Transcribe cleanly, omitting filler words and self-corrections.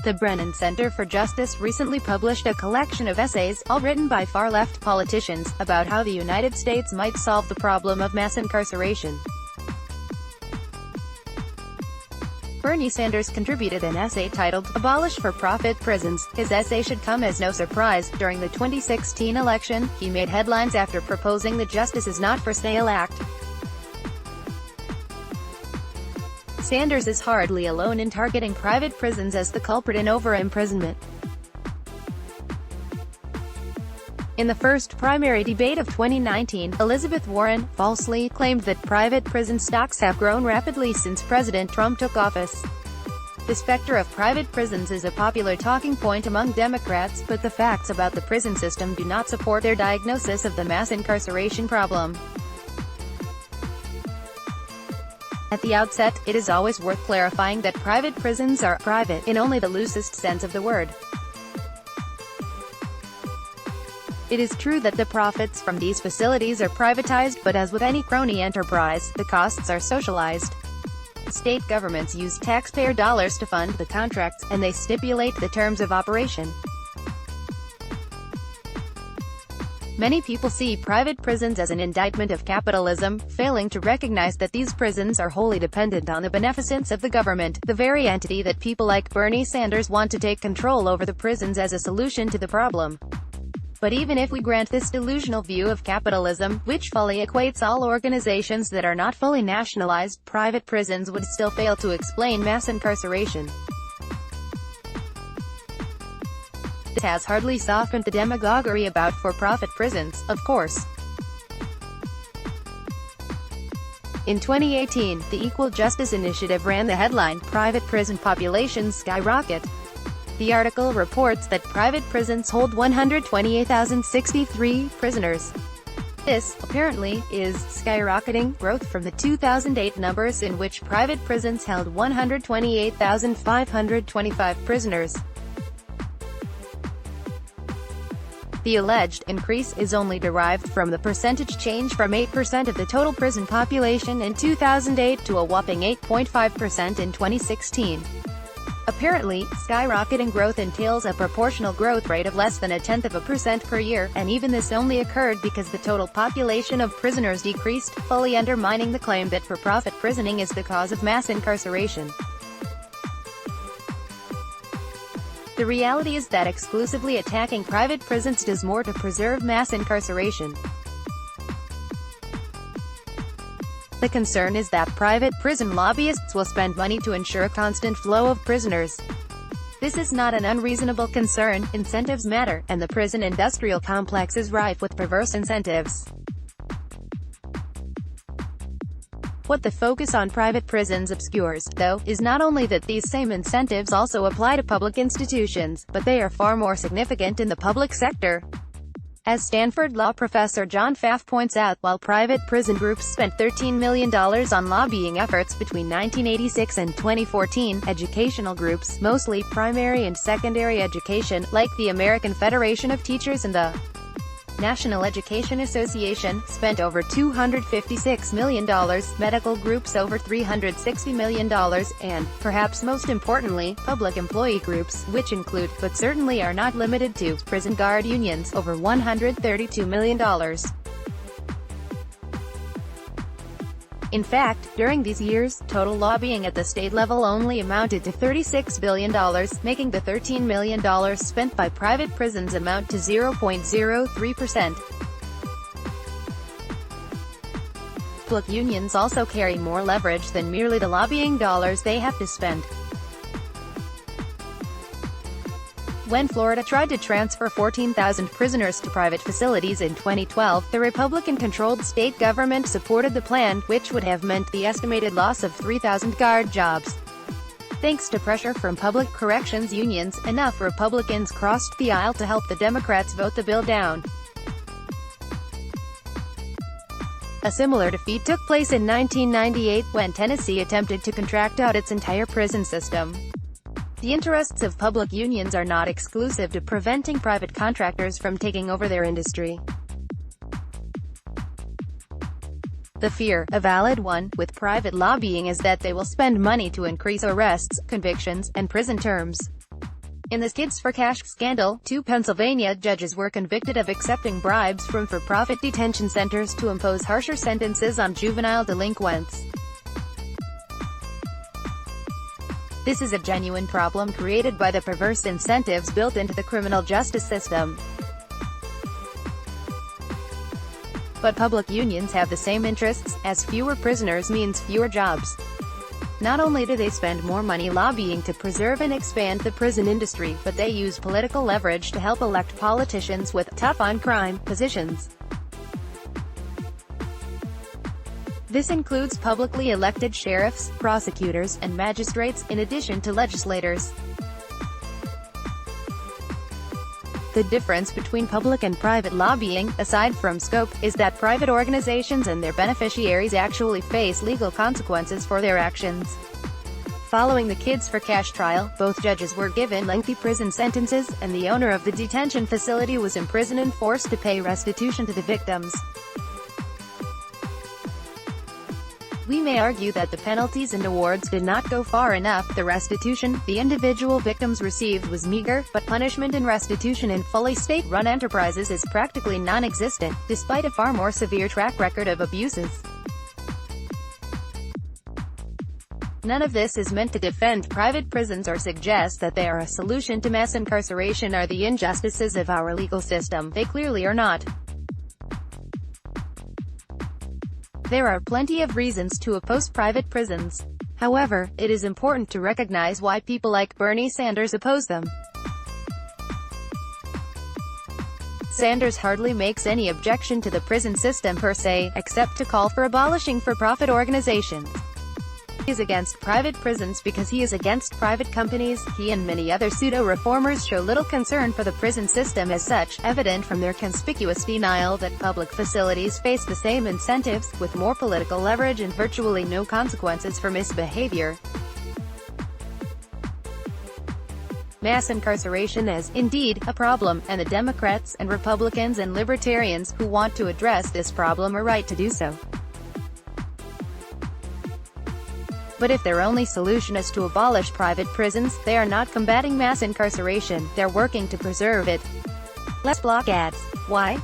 The Brennan Center for Justice recently published a collection of essays, all written by far-left politicians, about how the United States might solve the problem of mass incarceration. Bernie Sanders contributed an essay titled, "Abolish for-profit prisons." His essay should come as no surprise. During the 2016 election, he made headlines after proposing the Justice is Not for Sale Act. Sanders is hardly alone in targeting private prisons as the culprit in over-imprisonment. In the first primary debate of 2019, Elizabeth Warren falsely claimed that private prison stocks have grown rapidly since President Trump took office. The specter of private prisons is a popular talking point among Democrats, but the facts about the prison system do not support their diagnosis of the mass incarceration problem. At the outset, it is always worth clarifying that private prisons are private in only the loosest sense of the word. It is true that the profits from these facilities are privatized, but as with any crony enterprise, the costs are socialized. State governments use taxpayer dollars to fund the contracts, and they stipulate the terms of operation. Many people see private prisons as an indictment of capitalism, failing to recognize that these prisons are wholly dependent on the beneficence of the government, the very entity that people like Bernie Sanders want to take control over the prisons as a solution to the problem. But even if we grant this delusional view of capitalism, which fully equates all organizations that are not fully nationalized, private prisons would still fail to explain mass incarceration. This has hardly softened the demagoguery about for-profit prisons, of course. In 2018, the Equal Justice Initiative ran the headline, "Private Prison Populations Skyrocket." The article reports that private prisons hold 128,063 prisoners. This, apparently, is skyrocketing growth from the 2008 numbers in which private prisons held 128,525 prisoners. The alleged increase is only derived from the percentage change from 8% of the total prison population in 2008 to a whopping 8.5% in 2016. Apparently, skyrocketing growth entails a proportional growth rate of less than 0.1% per year, and even this only occurred because the total population of prisoners decreased, fully undermining the claim that for-profit prisoning is the cause of mass incarceration. The reality is that exclusively attacking private prisons does more to preserve mass incarceration. The concern is that private prison lobbyists will spend money to ensure a constant flow of prisoners. This is not an unreasonable concern. Incentives matter, and the prison industrial complex is rife with perverse incentives. What the focus on private prisons obscures, though, is not only that these same incentives also apply to public institutions, but they are far more significant in the public sector. As Stanford law professor John Pfaff points out, while private prison groups spent $13 million on lobbying efforts between 1986 and 2014, educational groups, mostly primary and secondary education, like the American Federation of Teachers and the National Education Association, spent over $256 million, medical groups over $360 million, and, perhaps most importantly, public employee groups, which include, but certainly are not limited to, prison guard unions, over $132 million. In fact, during these years, total lobbying at the state level only amounted to $36 billion, making the $13 million spent by private prisons amount to 0.03%. Public unions also carry more leverage than merely the lobbying dollars they have to spend. When Florida tried to transfer 14,000 prisoners to private facilities in 2012, the Republican-controlled state government supported the plan, which would have meant the estimated loss of 3,000 guard jobs. Thanks to pressure from public corrections unions, enough Republicans crossed the aisle to help the Democrats vote the bill down. A similar defeat took place in 1998, when Tennessee attempted to contract out its entire prison system. The interests of public unions are not exclusive to preventing private contractors from taking over their industry. The fear, a valid one, with private lobbying is that they will spend money to increase arrests, convictions, and prison terms. In the Kids for Cash scandal, 2 Pennsylvania judges were convicted of accepting bribes from for-profit detention centers to impose harsher sentences on juvenile delinquents. This is a genuine problem created by the perverse incentives built into the criminal justice system. But public unions have the same interests, as fewer prisoners means fewer jobs. Not only do they spend more money lobbying to preserve and expand the prison industry, but they use political leverage to help elect politicians with tough-on-crime positions. This includes publicly elected sheriffs, prosecutors, and magistrates, in addition to legislators. The difference between public and private lobbying, aside from scope, is that private organizations and their beneficiaries actually face legal consequences for their actions. Following the Kids for Cash trial, both judges were given lengthy prison sentences, and the owner of the detention facility was imprisoned and forced to pay restitution to the victims. We may argue that the penalties and awards did not go far enough. The restitution the individual victims received was meager, but punishment and restitution in fully state-run enterprises is practically non-existent, despite a far more severe track record of abuses. None of this is meant to defend private prisons or suggest that they are a solution to mass incarceration or the injustices of our legal system. They clearly are not. There are plenty of reasons to oppose private prisons. However, it is important to recognize why people like Bernie Sanders oppose them. Sanders hardly makes any objection to the prison system per se, except to call for abolishing for-profit organizations. He is against private prisons because he is against private companies. He and many other pseudo-reformers show little concern for the prison system as such, evident from their conspicuous denial that public facilities face the same incentives, with more political leverage and virtually no consequences for misbehavior. Mass incarceration is, indeed, a problem, and the Democrats and Republicans and Libertarians who want to address this problem are right to do so. But if their only solution is to abolish private prisons, they are not combating mass incarceration, they're working to preserve it. Let's block ads. Why?